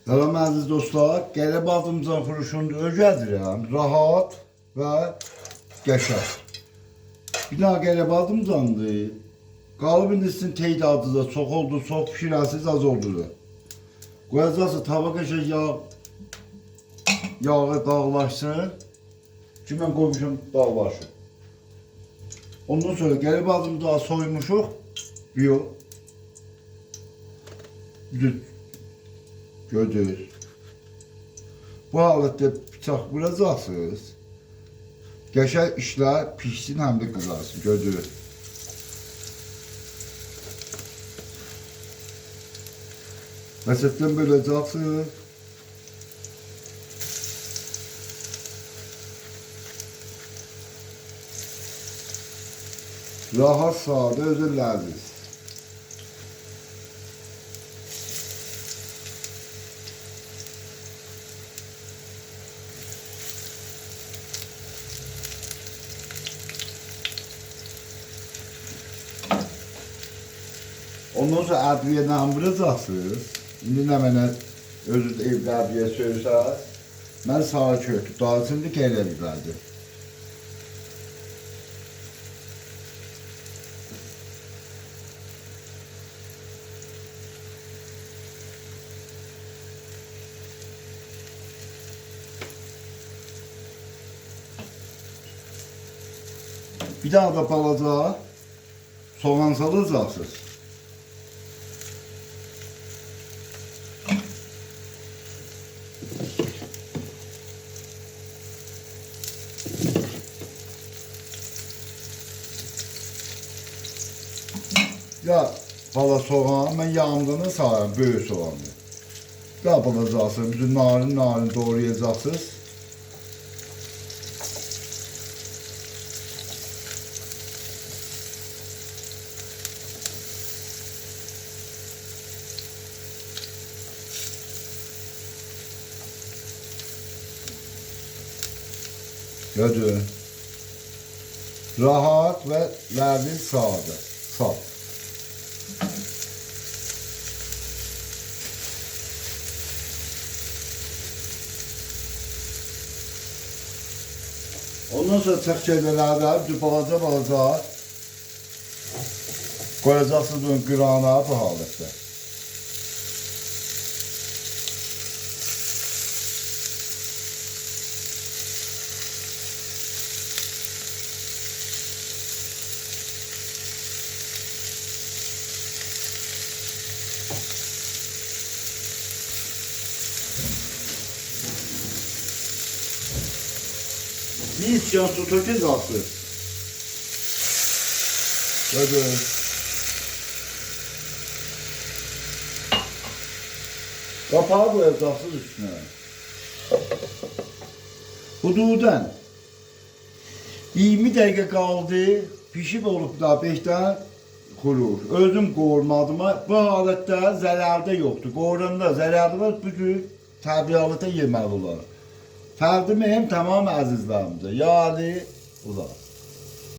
Salam əziz dostlar, qəribə adımızdan xuruşunda öyrədirəm, rahat və qəşəng. Bir daha qəribə adımdandır. Qalbin sizin teydadı da çox oldu, çox pişirəsiz az oldu da. Qoyacaqsa tava qəşəng yağı dağlaşsın. Ki mən qoymuşum dağlaşır. Ondan sonra qəribə adımdan soymuşuq. Yox. Gördünüz. Bu halette bıçaq vuracaqsınız. Qəşəng işlər pişsin, həm də qızarsın. Gördünüz. Məsələn böləcəksiniz. Rahat, sadə, özü ləziz. Ondan sonra ədviyyədən vuracaqsınız. İndi nə mənə özünüz evdə ədviyyə söysəz, mən sarı kökü, dağıtımlık elə biberdir. Bir daha da balaca soğan salacaqsınız. Ya bala soğan, mən yağımdan sayıram, böyük soğanı. Ya balacaqsınız, bütün narin doğrayacaqsınız. Gördün. Rahat ve ləziz sadə. Saf. Ondan sonra çək şeylərdə balaca qoyacaqsınız onun qırağına bu halətdə. Bir isyan su tökəcəksiniz. Gördünüz. Qapağı qoyacaqsınız üstünə. Hududən 20 dəqiqə qaldı, pişib olub da 5-dən qurur. Özüm qoğurmadım. Bu halətdə zərərdə yoxdur. Qoğuranda zərərdə var, bu cür təbiatda yeməli olar. Fərdi mühim tamam əzizlərimizə. Yəni, uzaq.